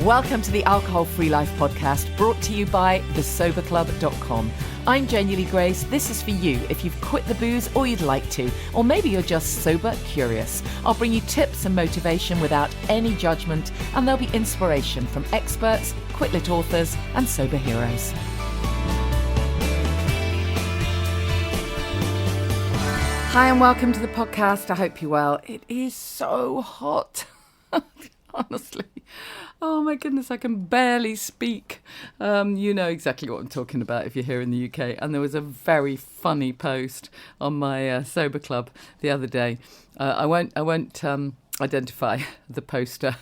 Welcome to the Alcohol Free Life podcast, brought to you by thesoberclub.com. I'm Janey Grace. This is for you if you've quit the booze or you'd like to, or maybe you're just sober curious. I'll bring you tips and motivation without any judgment, and there'll be inspiration from experts, quit-lit authors, and sober heroes. Hi and welcome to the podcast. I hope you're well. It is so hot. Honestly. Oh my goodness, I can barely speak. You know exactly what I'm talking about if you're here in the UK. And there was a very funny post on my Sober Club the other day. I won't identify the poster.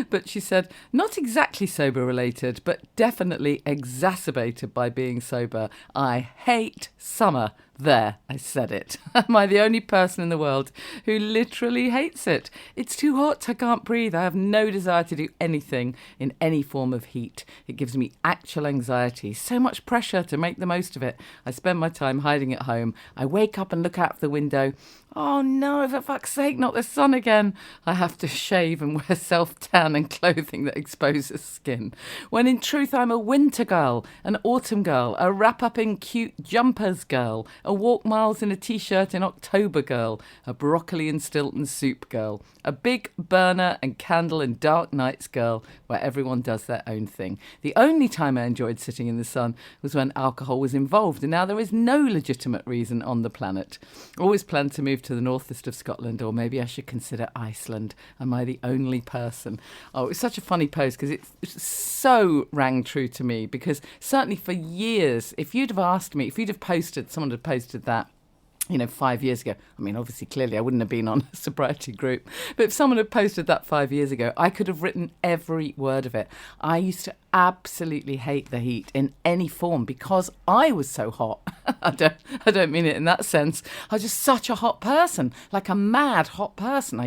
But she said, not exactly sober related, but definitely exacerbated by being sober. I hate summer. There, I said it. Am I the only person in the world who literally hates it? It's too hot, I can't breathe. I have no desire to do anything in any form of heat. It gives me actual anxiety, so much pressure to make the most of it. I spend my time hiding at home. I wake up and look out the window. Oh no, for fuck's sake, not the sun again. I have to shave and wear self-tan and clothing that exposes skin. When in truth, I'm a winter girl, an autumn girl, a wrap-up in cute jumpers girl, a walk miles in a t-shirt in October girl, a broccoli and Stilton soup girl, a big burner and candle and dark nights girl, where everyone does their own thing. The only time I enjoyed sitting in the sun was when alcohol was involved, and now there is no legitimate reason on the planet. Always planned to move to the northeast of Scotland, or maybe I should consider Iceland. Am I the only person? Oh, it was such a funny post because it so rang true to me, because certainly for years, if you'd have asked me, if you'd have posted, someone had posted that, 5 years ago. I mean, obviously, clearly, I wouldn't have been on a sobriety group. But if someone had posted that 5 years ago, I could have written every word of it. I used to absolutely hate the heat in any form because I was so hot. I don't mean it in that sense. I was just such a hot person, like a mad hot person.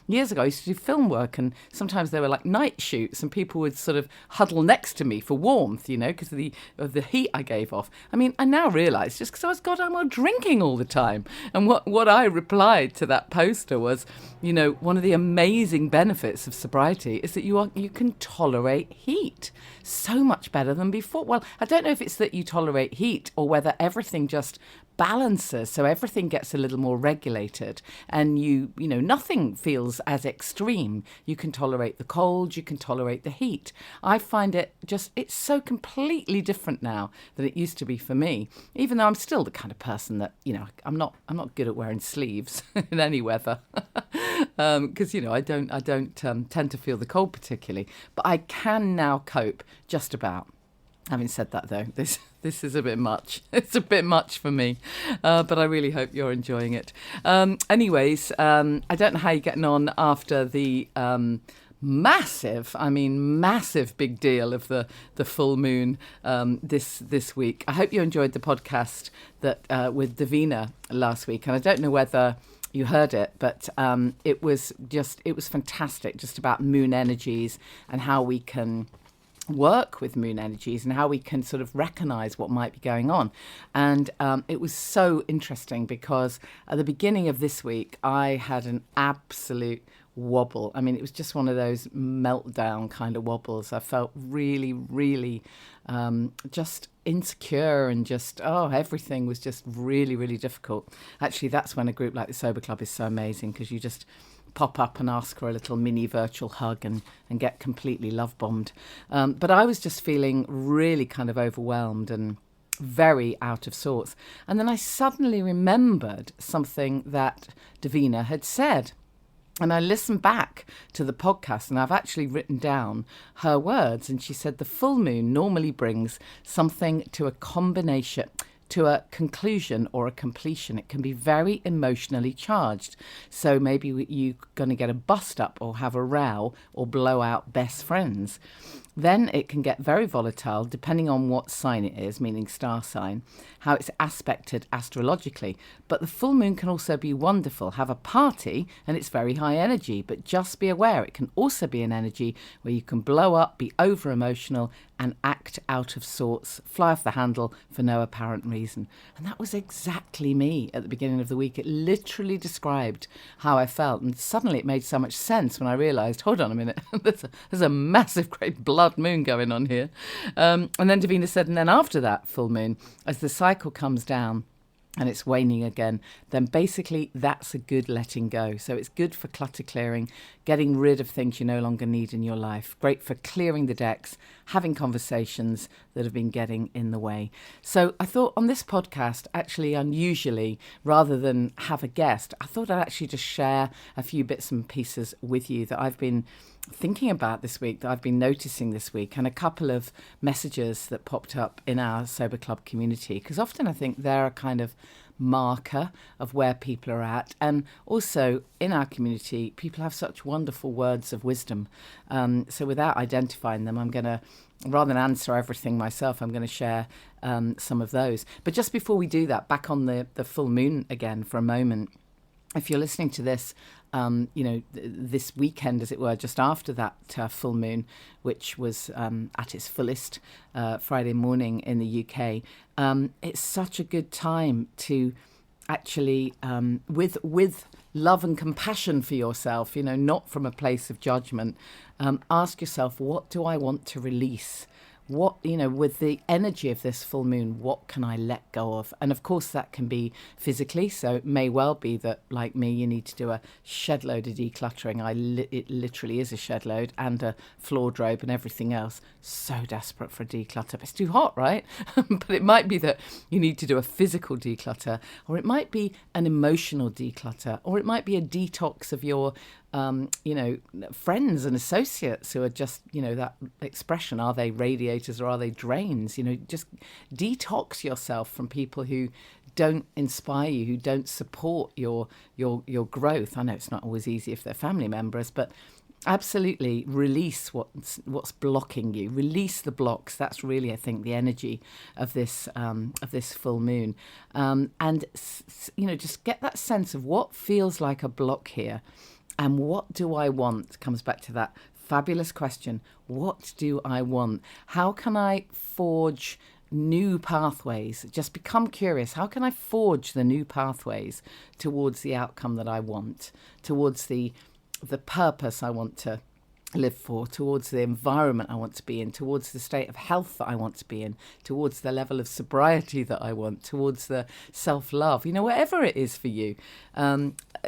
Years ago, I used to do film work, and sometimes there were like night shoots and people would sort of huddle next to me for warmth, because of the heat I gave off. I mean, I now realise just because I was goddamn well drinking all the time. And what I replied to that poster was, one of the amazing benefits of sobriety is that you can tolerate heat so much better than before. Well, I don't know if it's that you tolerate heat or whether everything just balances, so everything gets a little more regulated, and nothing feels as extreme. You can tolerate the cold, you can tolerate the heat. I find it's so completely different now than it used to be for me, even though I'm still the kind of person that I'm not good at wearing sleeves in any weather because I don't tend to feel the cold particularly, but I can now cope just about. Having said that, though, this is a bit much. It's a bit much for me, but I really hope you're enjoying it. Anyways, I don't know how you're getting on after the massive big deal of the full moon this week. I hope you enjoyed the podcast that with Davina last week, and I don't know whether you heard it, but it was fantastic, just about moon energies and how we can work with moon energies and how we can sort of recognize what might be going on. And it was so interesting because at the beginning of this week, I had an absolute wobble. I mean, it was just one of those meltdown kind of wobbles. I felt really, really just insecure and just, everything was just really, really difficult. Actually, that's when a group like the Sober Club is so amazing, because you just pop up and ask for a little mini virtual hug and get completely love bombed. But I was just feeling really kind of overwhelmed and very out of sorts. And then I suddenly remembered something that Davina had said. And I listened back to the podcast, and I've actually written down her words. And she said the full moon normally brings something to a combination, to a conclusion or a completion. It can be very emotionally charged. So maybe you're going to get a bust up or have a row or blow out best friends. Then it can get very volatile depending on what sign it is, meaning star sign, how it's aspected astrologically. But the full moon can also be wonderful. Have a party and it's very high energy, but just be aware it can also be an energy where you can blow up, be over emotional and act out of sorts, fly off the handle for no apparent reason. And that was exactly me at the beginning of the week. It literally described how I felt. And suddenly it made so much sense when I realised, hold on a minute, there's a massive great blood moon going on here. And then Davina said, and then after that full moon, as the cycle comes down, and it's waning again, then basically that's a good letting go. So it's good for clutter clearing, getting rid of things you no longer need in your life. Great for clearing the decks, having conversations that have been getting in the way. So I thought on this podcast, actually unusually, rather than have a guest, I thought I'd actually just share a few bits and pieces with you that I've been thinking about this week, that I've been noticing this week, and a couple of messages that popped up in our Sober Club community, because often I think they're a kind of marker of where people are at. And also in our community, people have such wonderful words of wisdom. So without identifying them, I'm going to, rather than answer everything myself, I'm going to share some of those. But just before we do that, back on the full moon again for a moment. If you're listening to this, this weekend, as it were, just after that full moon, which was at its fullest Friday morning in the UK, it's such a good time to actually, with love and compassion for yourself, not from a place of judgment, ask yourself, what do I want to release? What, with the energy of this full moon, what can I let go of? And of course, that can be physically. So it may well be that, like me, you need to do a shed load of decluttering. It literally is a shed load and a floor drobe and everything else. So desperate for a declutter. But it's too hot, right? But it might be that you need to do a physical declutter, or it might be an emotional declutter, or it might be a detox of your friends and associates who are just, that expression, are they radiators or are they drains? Just detox yourself from people who don't inspire you, who don't support your growth. I know it's not always easy if they're family members, but absolutely release what's blocking you. Release the blocks. That's really, I think, the energy of this full moon. And just get that sense of what feels like a block here. And what do I want? Comes back to that fabulous question. What do I want? How can I forge new pathways? Just become curious. How can I forge the new pathways towards the outcome that I want, towards the purpose I want to live for, towards the environment I want to be in, towards the state of health that I want to be in, towards the level of sobriety that I want, towards the self-love, whatever it is for you.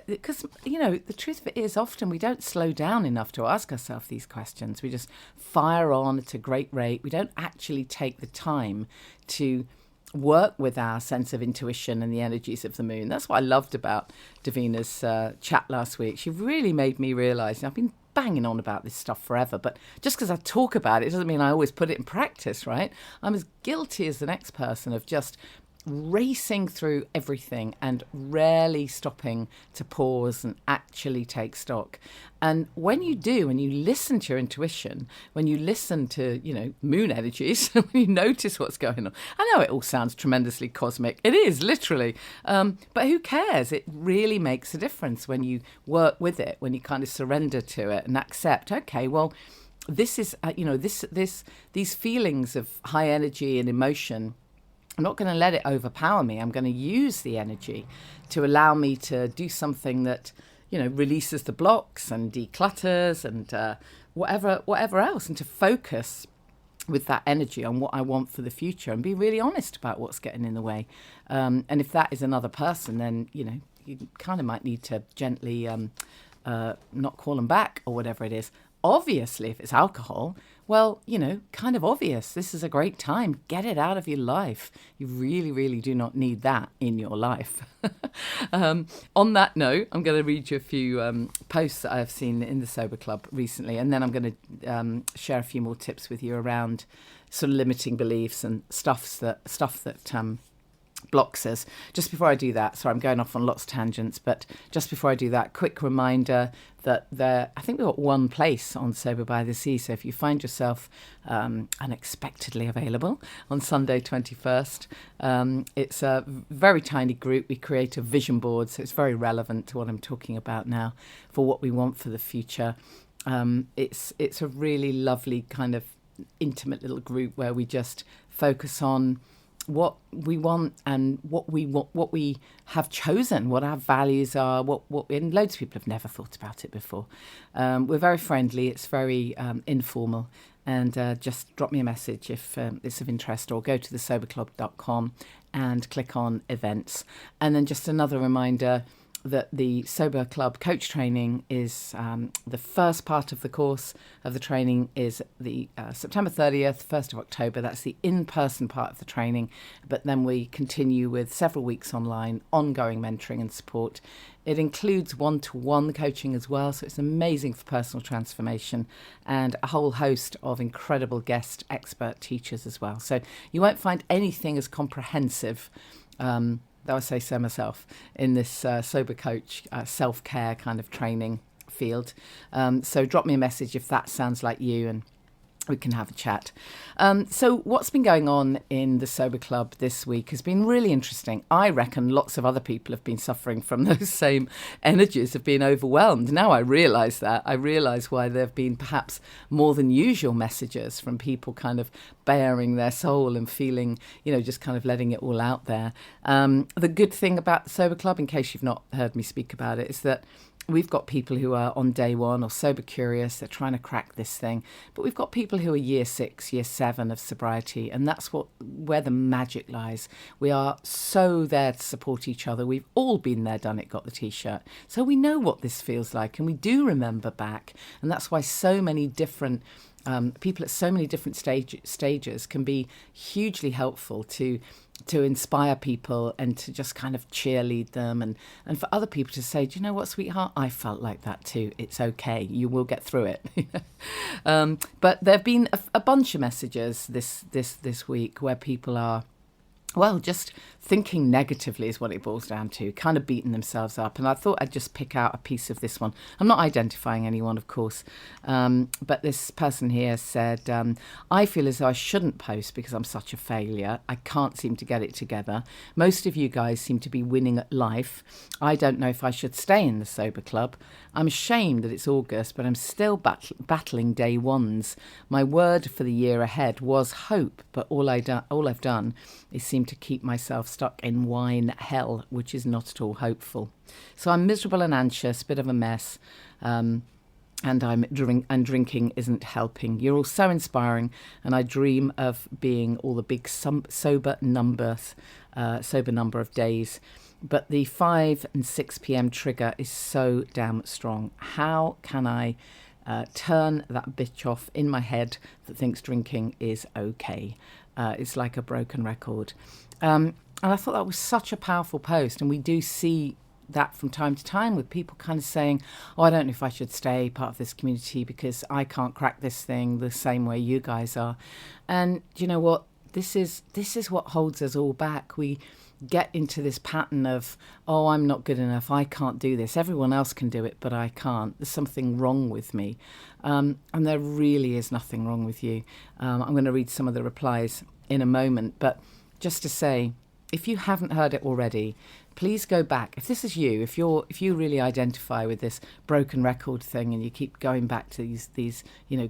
Because, the truth of it is often we don't slow down enough to ask ourselves these questions. We just fire on at a great rate. We don't actually take the time to work with our sense of intuition and the energies of the moon. That's what I loved about Davina's chat last week. She really made me realise, I've been banging on about this stuff forever, but just because I talk about it doesn't mean I always put it in practice, right? I'm as guilty as the next person of just racing through everything and rarely stopping to pause and actually take stock. And when you do, when you listen to your intuition, when you listen to, moon energies, when you notice what's going on, I know it all sounds tremendously cosmic. It is, literally. But who cares? It really makes a difference when you work with it, when you kind of surrender to it and accept, okay, well, this is, these feelings of high energy and emotion, I'm not going to let it overpower me. I'm going to use the energy to allow me to do something that, releases the blocks and declutters and whatever else, and to focus with that energy on what I want for the future and be really honest about what's getting in the way. And if that is another person, then, you kind of might need to gently not call them back or whatever it is. Obviously, if it's alcohol, well, kind of obvious. This is a great time. Get it out of your life. You really, really do not need that in your life. On that note, I'm going to read you a few posts that I've seen in the Sober Club recently, and then I'm going to share a few more tips with you around sort of limiting beliefs and stuff that blocks us. Just before I do that, sorry, I'm going off on lots of tangents, but just before I do that, quick reminder that I think we've got one place on Sober by the Sea. So if you find yourself unexpectedly available on Sunday 21st, it's a very tiny group. We create a vision board, so it's very relevant to what I'm talking about now for what we want for the future. It's a really lovely kind of intimate little group where we just focus on what we want and what we have chosen, what our values are, and loads of people have never thought about it before. We're very friendly, it's very informal, and just drop me a message if it's of interest, or go to thesoberclub.com and click on events. And then just another reminder that the Sober Club coach training is the first part of the course of the training is the September 30th, 1st of October. That's the in-person part of the training. But then we continue with several weeks online, ongoing mentoring and support. It includes one-to-one coaching as well, so it's amazing for personal transformation, and a whole host of incredible guest expert teachers as well. So you won't find anything as comprehensive, though I say so myself, in this Sober Coach self-care kind of training field. So drop me a message if that sounds like you, and we can have a chat. So what's been going on in the Sober Club this week has been really interesting. I reckon lots of other people have been suffering from those same energies of being overwhelmed. Now I realise that. I realise why there have been perhaps more than usual messages from people kind of baring their soul and feeling, just kind of letting it all out there. The good thing about the Sober Club, in case you've not heard me speak about it, is that we've got people who are on day one or sober curious. They're trying to crack this thing. But we've got people who are year 6, year 7 of sobriety. And that's where the magic lies. We are so there to support each other. We've all been there, done it, got the T-shirt. So we know what this feels like. And we do remember back. And that's why so many different people at so many different stages can be hugely helpful to inspire people and to just kind of cheerlead them, and for other people to say, do you know what, sweetheart, I felt like that too. It's okay. You will get through it. But there have been a bunch of messages this week where people are, well, just thinking negatively is what it boils down to, kind of beating themselves up. And I thought I'd just pick out a piece of this one. I'm not identifying anyone, of course, but this person here said, I feel as though I shouldn't post because I'm such a failure. I can't seem to get it together. Most of you guys seem to be winning at life. I don't know if I should stay in the Sober Club. I'm ashamed that it's August, but I'm still battling day ones. My word for the year ahead was hope, but all I've done is seem to keep myself stuck in wine hell, which is not at all hopeful. So I'm miserable and anxious, bit of a mess, and drinking isn't helping. You're all so inspiring, and I dream of being all the big sober number of days. But the 5 and 6 p.m. trigger is so damn strong. How can I turn that bitch off in my head that thinks drinking is okay? It's like a broken record. And I thought that was such a powerful post. And we do see that from time to time with people kind of saying, oh, I don't know if I should stay part of this community because I can't crack this thing the same way you guys are. And you know what? This is what holds us all back. We get into this pattern of, oh, I'm not good enough. I can't do this. Everyone else can do it, but I can't. There's something wrong with me. And there really is nothing wrong with you. I'm going to read some of the replies in a moment. But just to say, if you haven't heard it already, please go back. If this is you, if you really identify with this broken record thing and you keep going back to these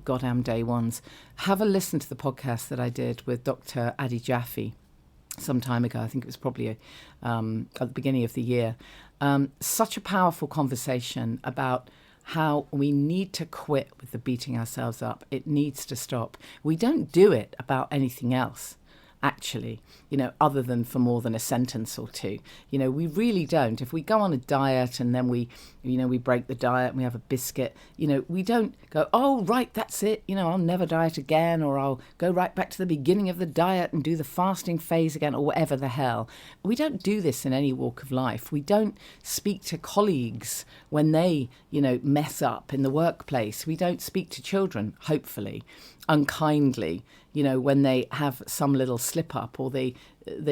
goddamn day ones, have a listen to the podcast that I did with Dr. Adi Jaffe some time ago. I think it was probably at the beginning of the year. Such a powerful conversation about how we need to quit with the beating ourselves up. It needs to stop. We don't do it about anything else, actually, other than for more than a sentence or two. We really don't. If we go on a diet and then we break the diet and we have a biscuit, we don't go, oh, right, that's it. I'll never diet again, or I'll go right back to the beginning of the diet and do the fasting phase again, or whatever the hell. We don't do this in any walk of life. We don't speak to colleagues when they, mess up in the workplace. We don't speak to children, hopefully, unkindly. when they have some little slip up, or they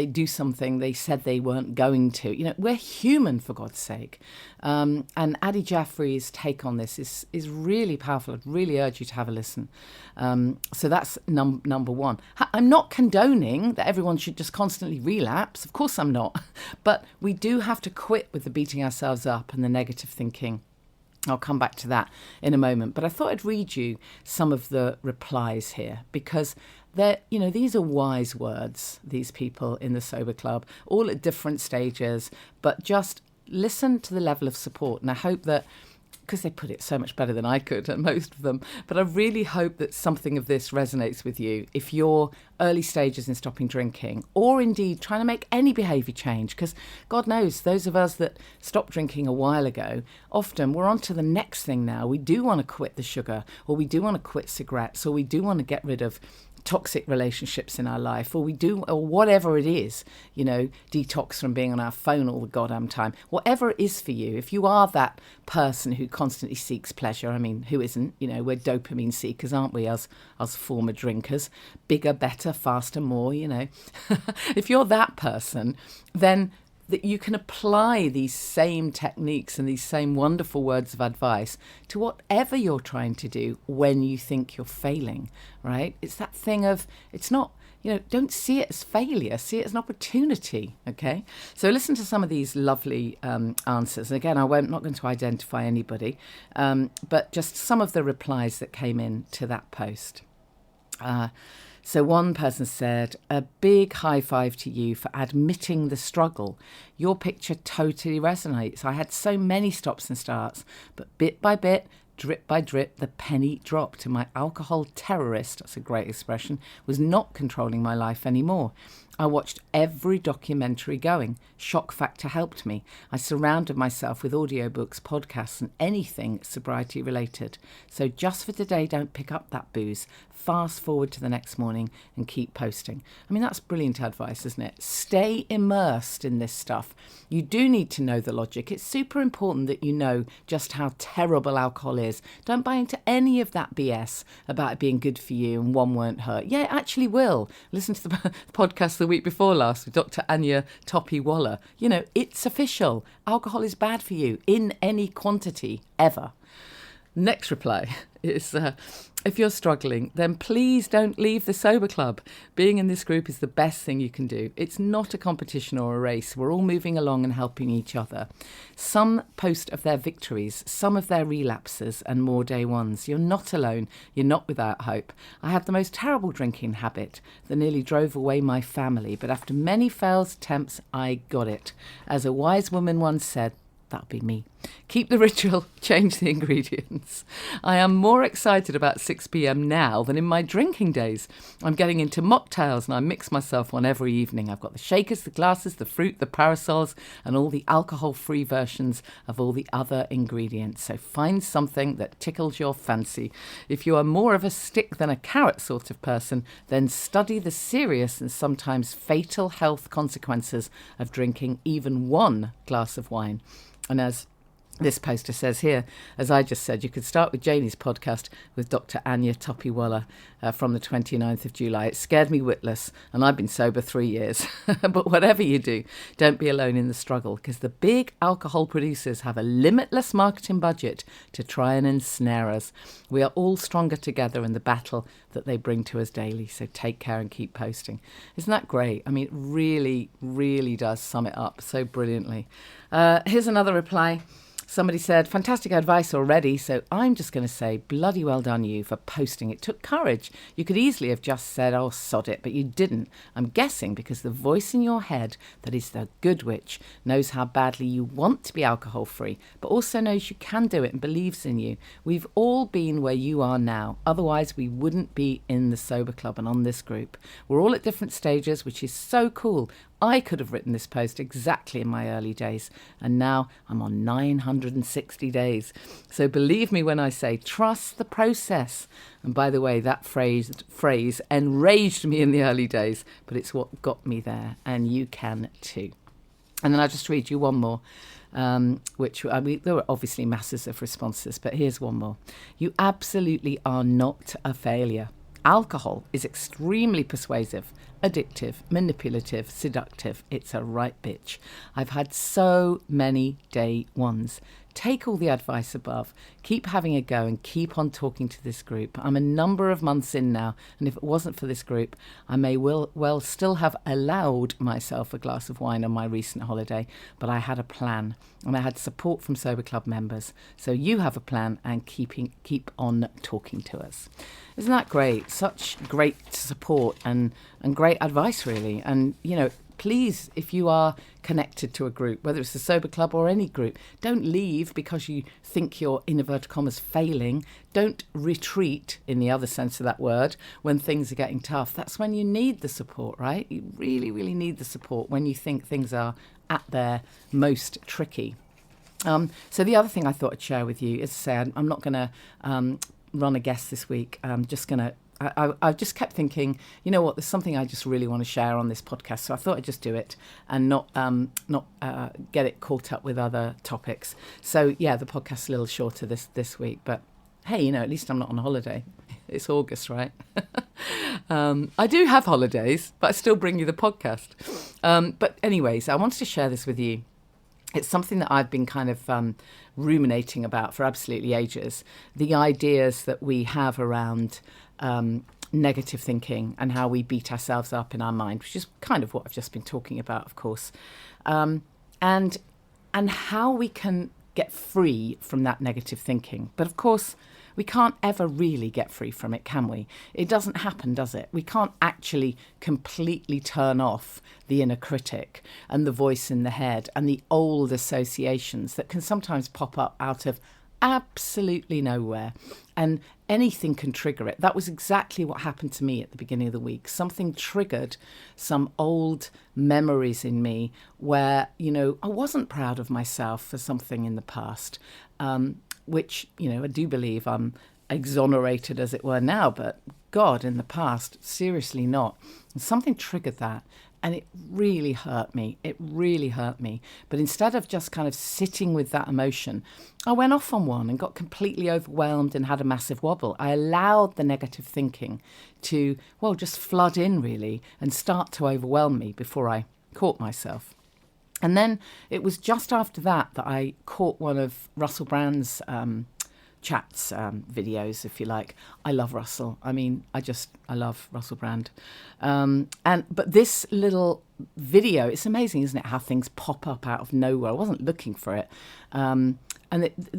do something they said they weren't going to. We're human, for God's sake. And Adi Jaffrey's take on this is really powerful. I'd really urge you to have a listen. So that's number one. I'm not condoning that everyone should just constantly relapse. Of course I'm not. But we do have to quit with the beating ourselves up and the negative thinking. I'll come back to that in a moment. But I thought I'd read you some of the replies here, because these are wise words, these people in the Sober Club, all at different stages. But just listen to the level of support. And I hope that, because they put it so much better than I could, and most of them, but I really hope that something of this resonates with you if you're early stages in stopping drinking, or indeed trying to make any behaviour change. Because God knows, those of us that stopped drinking a while ago, often we're on to the next thing now. We do want to quit the sugar, or we do want to quit cigarettes, or we do want to get rid of toxic relationships in our life, or whatever it is, detox from being on our phone all the goddamn time, whatever it is for you. If you are that person who constantly seeks pleasure, who isn't? We're dopamine seekers, aren't we, as former drinkers? Bigger, better, faster, more, If you're that person, then that you can apply these same techniques and these same wonderful words of advice to whatever you're trying to do when you think you're failing, right? It's that thing of, it's not, don't see it as failure, see it as an opportunity, okay? So listen to some of these lovely answers. And again, I'm not going to identify anybody, but just some of the replies that came in to that post. So one person said, a big high five to you for admitting the struggle. Your picture totally resonates. I had so many stops and starts, but bit by bit, drip by drip, the penny dropped and my alcohol terrorist, that's a great expression, was not controlling my life anymore. I watched every documentary going. Shock Factor helped me. I surrounded myself with audiobooks, podcasts, and anything sobriety related. So just for today, don't pick up that booze. Fast forward to the next morning and keep posting. That's brilliant advice, isn't it? Stay immersed in this stuff. You do need to know the logic. It's super important that you know just how terrible alcohol is. Don't buy into any of that BS about it being good for you and one won't hurt. Yeah, it actually will. Listen to the podcast the week before last with Dr. Anya Toppy-Waller. It's official. Alcohol is bad for you in any quantity ever. Next reply is, if you're struggling, then please don't leave the Sober Club. Being in this group is the best thing you can do. It's not a competition or a race. We're all moving along and helping each other. Some post of their victories, some of their relapses, and more day ones. You're not alone. You're not without hope. I had the most terrible drinking habit that nearly drove away my family, but after many failed attempts, I got it. As a wise woman once said, that'll be me. Keep the ritual, change the ingredients. I am more excited about 6 p.m. now than in my drinking days. I'm getting into mocktails and I mix myself one every evening. I've got the shakers, the glasses, the fruit, the parasols, and all the alcohol-free versions of all the other ingredients. So find something that tickles your fancy. If you are more of a stick than a carrot sort of person, then study the serious and sometimes fatal health consequences of drinking even one glass of wine. And as this poster says here, as I just said, you could start with Janey's podcast with Dr. Anya Toppy-Waller from the 29th of July. It scared me witless, and I've been sober 3 years. But whatever you do, don't be alone in the struggle, because the big alcohol producers have a limitless marketing budget to try and ensnare us. We are all stronger together in the battle that they bring to us daily. So take care and keep posting. Isn't that great? It really, really does sum it up so brilliantly. Here's another reply. Somebody said, fantastic advice already, so I'm just going to say bloody well done you for posting. It took courage. You could easily have just said, oh, sod it, but you didn't. I'm guessing because the voice in your head that is the good witch knows how badly you want to be alcohol-free, but also knows you can do it and believes in you. We've all been where you are now. Otherwise, we wouldn't be in the Sober Club and on this group. We're all at different stages, which is so cool. I could have written this post exactly in my early days, and now I'm on 960 days. So believe me when I say trust the process. And by the way, that phrase enraged me in the early days, but it's what got me there, and you can too. And then I'll just read you one more, there were obviously masses of responses, but here's one more. You absolutely are not a failure. Alcohol is extremely persuasive, addictive, manipulative, seductive. It's a right bitch. I've had so many day ones. Take all the advice above, keep having a go and keep on talking to this group. I'm a number of months in now, and if it wasn't for this group, I may well still have allowed myself a glass of wine on my recent holiday, but I had a plan and I had support from Sober Club members. So you have a plan and keep on talking to us. Isn't that great? Such great support and great advice, really. And, please, if you are connected to a group, whether it's the Sober Club or any group, don't leave because you think you're, in inverted commas, failing. Don't retreat, in the other sense of that word, when things are getting tough. That's when you need the support, right? You really, really need the support when you think things are at their most tricky. So the other thing I thought I'd share with you is to say I'm not going to run a guest this week. I'm just going to I just kept thinking, you know what, there's something I just really want to share on this podcast. So I thought I'd just do it and not get it caught up with other topics. So, yeah, the podcast's a little shorter this week. But, hey, at least I'm not on holiday. It's August, right? I do have holidays, but I still bring you the podcast. But anyways, I wanted to share this with you. It's something that I've been kind of ruminating about for absolutely ages. The ideas that we have around negative thinking and how we beat ourselves up in our mind, which is kind of what I've just been talking about, of course, and how we can get free from that negative thinking. But of course, we can't ever really get free from it, can we? It doesn't happen, does it? We can't actually completely turn off the inner critic and the voice in the head and the old associations that can sometimes pop up out of absolutely nowhere. And anything can trigger it. That was exactly what happened to me at the beginning of the week. Something triggered some old memories in me where, I wasn't proud of myself for something in the past. Which, I do believe I'm exonerated, as it were, now, but God, in the past, seriously not. And something triggered that, and it really hurt me. But instead of just kind of sitting with that emotion, I went off on one and got completely overwhelmed and had a massive wobble. I allowed the negative thinking to, just flood in, really, and start to overwhelm me before I caught myself. And then it was just after that I caught one of Russell Brand's chats, videos, if you like. I love Russell. I mean, I love Russell Brand. But this little video, it's amazing, isn't it, how things pop up out of nowhere. I wasn't looking for it.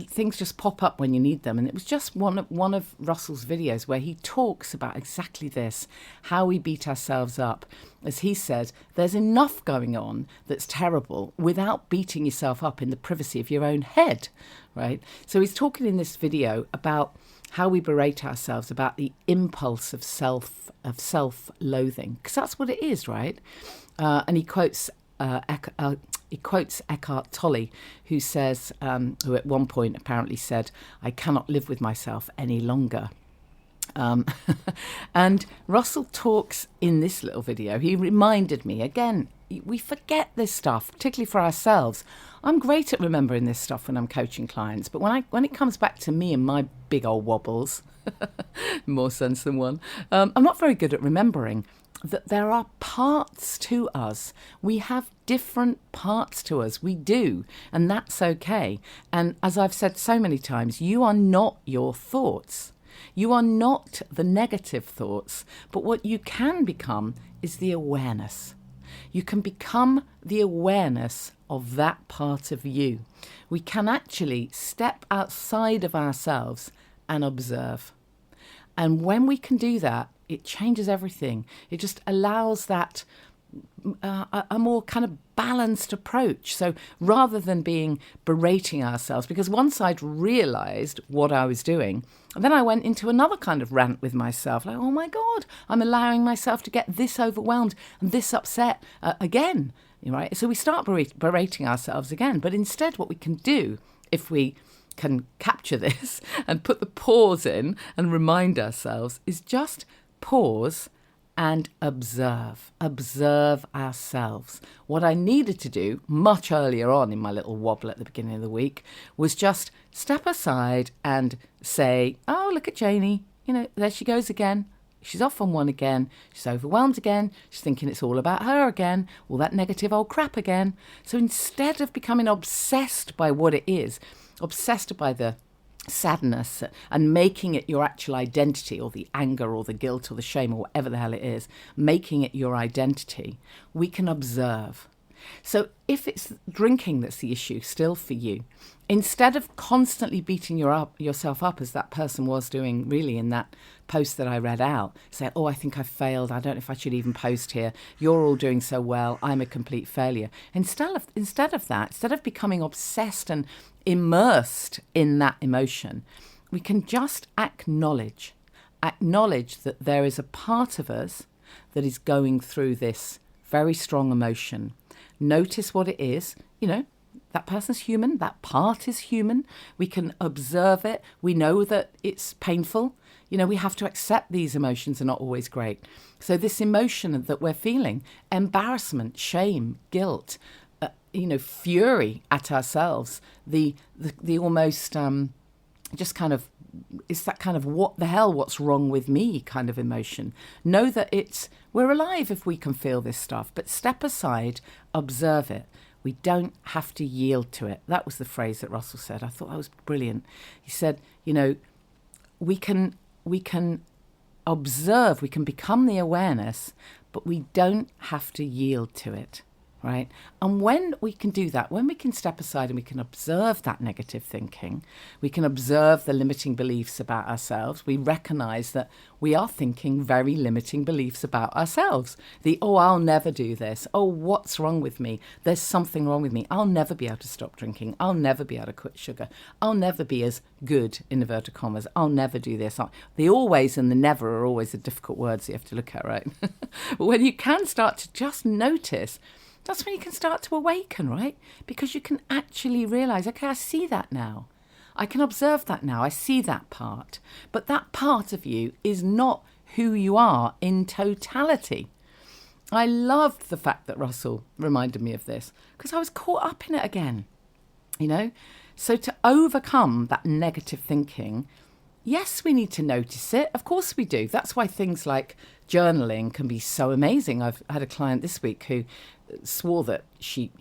Things just pop up when you need them. And it was just one of Russell's videos where he talks about exactly this, how we beat ourselves up. As he said, there's enough going on that's terrible without beating yourself up in the privacy of your own head, right? So he's talking in this video about how we berate ourselves, about the impulse of self-loathing, because that's what it is, right? And he quotes Eckhart Tolle, who says, who at one point apparently said, "I cannot live with myself any longer." And Russell talks in this little video. He reminded me, again, we forget this stuff, particularly for ourselves. I'm great at remembering this stuff when I'm coaching clients, but when it comes back to me and my big old wobbles, more sense than one, I'm not very good at remembering that there are parts to us. We have different parts to us. We do. And that's okay. And as I've said so many times, you are not your thoughts. You are not the negative thoughts. But what you can become is the awareness. You can become the awareness of that part of you. We can actually step outside of ourselves and observe. And when we can do that, it changes everything. It just allows that a more kind of balanced approach. So rather than berating ourselves, because once I'd realised what I was doing, and then I went into another kind of rant with myself, like, oh my God, I'm allowing myself to get this overwhelmed and this upset again, right? So we start berating ourselves again. But instead what we can do, if we can capture this and put the pause in and remind ourselves, is just pause and observe ourselves. What I needed to do much earlier on in my little wobble at the beginning of the week was just step aside and say, oh, look at Janey, there she goes again. She's off on one again. She's overwhelmed again. She's thinking it's all about her again. All that negative old crap again. So instead of becoming obsessed by what it is, obsessed by the sadness and making it your actual identity, or the anger or the guilt or the shame or whatever the hell it is, making it your identity, we can observe. So if it's drinking that's the issue still for you, instead of constantly beating yourself up as that person was doing really in that post that I read out, say, oh, I think I failed. I don't know if I should even post here. You're all doing so well. I'm a complete failure. Instead of that, instead of becoming obsessed and immersed in that emotion, we can just acknowledge that there is a part of us that is going through this very strong emotion. Notice what it is. That person's human. That part is human. We can observe it. We know that it's painful. We have to accept these emotions are not always great. So this emotion that we're feeling, embarrassment, shame, guilt, fury at ourselves, the almost just kind of, it's that kind of what the hell, what's wrong with me kind of emotion. Know that we're alive if we can feel this stuff, but step aside, observe it. We don't have to yield to it. That was the phrase that Russell said. I thought that was brilliant. He said, we can observe, we can become the awareness, but we don't have to yield to it. Right? And when we can do that, when we can step aside and we can observe that negative thinking, we can observe the limiting beliefs about ourselves, we recognize that we are thinking very limiting beliefs about ourselves. I'll never do this. Oh, what's wrong with me? There's something wrong with me. I'll never be able to stop drinking. I'll never be able to quit sugar. I'll never be as good, in inverted commas. I'll never do this. The always and the never are always the difficult words you have to look at, right? But when you can start to just notice, that's when you can start to awaken, right? Because you can actually realize, okay, I see that now. I can observe that now. I see that part. But that part of you is not who you are in totality. I loved the fact that Russell reminded me of this because I was caught up in it again, So to overcome that negative thinking, yes, we need to notice it. Of course we do. That's why things like journaling can be so amazing. I've had a client this week who swore that she,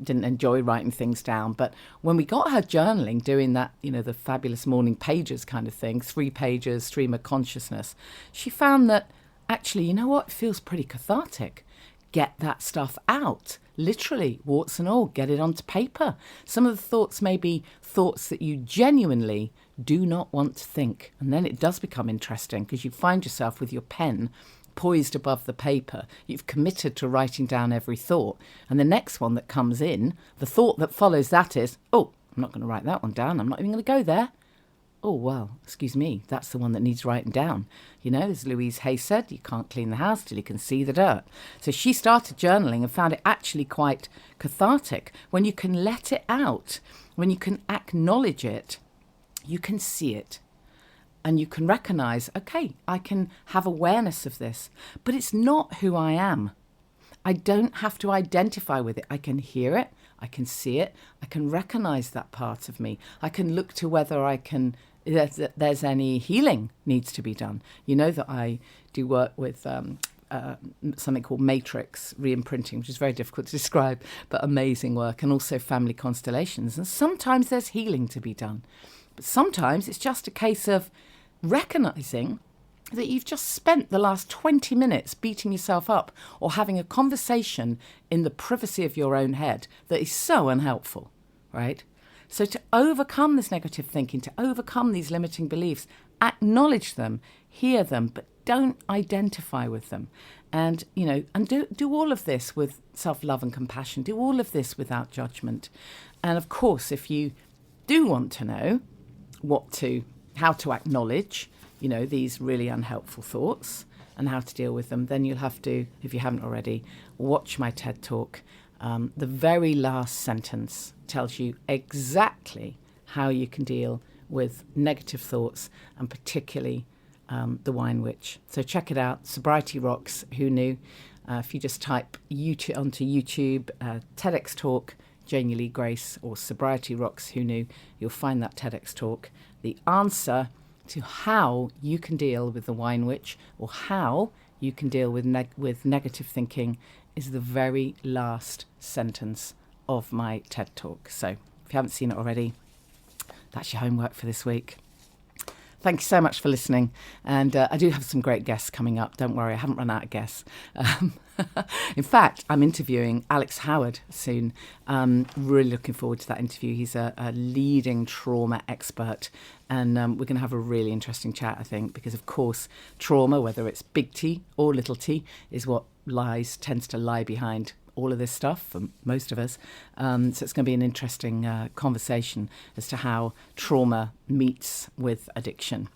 didn't enjoy writing things down. But when we got her journaling, doing that, the fabulous morning pages kind of thing, 3 pages, stream of consciousness, she found that actually, it feels pretty cathartic. Get that stuff out. Literally, warts and all, get it onto paper. Some of the thoughts may be thoughts that you genuinely do not want to think. And then it does become interesting because you find yourself with your pen poised above the paper. You've committed to writing down every thought. And the next one that comes in, the thought that follows that is, oh, I'm not going to write that one down. I'm not even going to go there. Oh, well, excuse me, that's the one that needs writing down. As Louise Hay said, you can't clean the house till you can see the dirt. So she started journaling and found it actually quite cathartic. When you can let it out, when you can acknowledge it, you can see it. And you can recognize, okay, I can have awareness of this, but it's not who I am. I don't have to identify with it. I can hear it. I can see it. I can recognize that part of me. I can look to whether there's any healing needs to be done. That I do work with something called matrix re-imprinting, which is very difficult to describe, but amazing work, and also family constellations. And sometimes there's healing to be done. But sometimes it's just a case of recognizing that you've just spent the last 20 minutes beating yourself up or having a conversation in the privacy of your own head that is so unhelpful, right? So to overcome this negative thinking, to overcome these limiting beliefs, acknowledge them, hear them, but don't identify with them. And, and do all of this with self-love and compassion. Do all of this without judgment. And of course, if you do want to know how to acknowledge, these really unhelpful thoughts and how to deal with them, then you'll have to, if you haven't already, watch my TED Talk. The very last sentence tells you exactly how you can deal with negative thoughts, and particularly the wine witch. So check it out. Sobriety Rocks. Who knew? If you just type onto YouTube, TEDx Talk, Janey Lee Grace, or Sobriety Rocks, who knew? You'll find that TEDx Talk. The answer to how you can deal with the wine witch, or how you can deal with negative thinking, is the very last sentence of my TED Talk. So if you haven't seen it already, that's your homework for this week. Thank you so much for listening. And I do have some great guests coming up. Don't worry, I haven't run out of guests. In fact, I'm interviewing Alex Howard soon. Really looking forward to that interview. He's a leading trauma expert. And we're going to have a really interesting chat, I think, because, of course, trauma, whether it's big T or little t, is what tends to lie behind all of this stuff for most of us. So it's going to be an interesting conversation as to how trauma meets with addiction.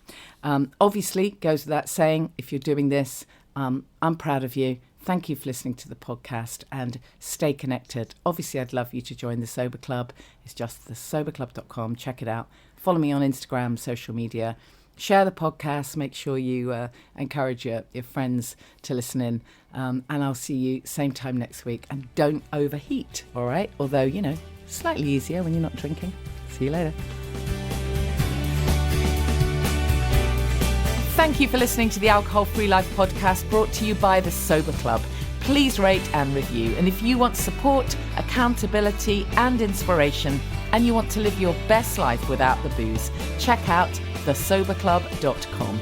Obviously, goes without saying, if you're doing this, I'm proud of you. Thank you for listening to the podcast, and stay connected. Obviously, I'd love you to join the Sober Club. It's just thesoberclub.com. Check it out. Follow me on Instagram, social media. Share the podcast. Make sure you encourage your friends to listen in. And I'll see you same time next week. And don't overheat, all right? Although, slightly easier when you're not drinking. See you later. Thank you for listening to the Alcohol Free Life podcast, brought to you by the Sober Club. Please rate and review. And if you want support, accountability and inspiration, and you want to live your best life without the booze, check out thesoberclub.com.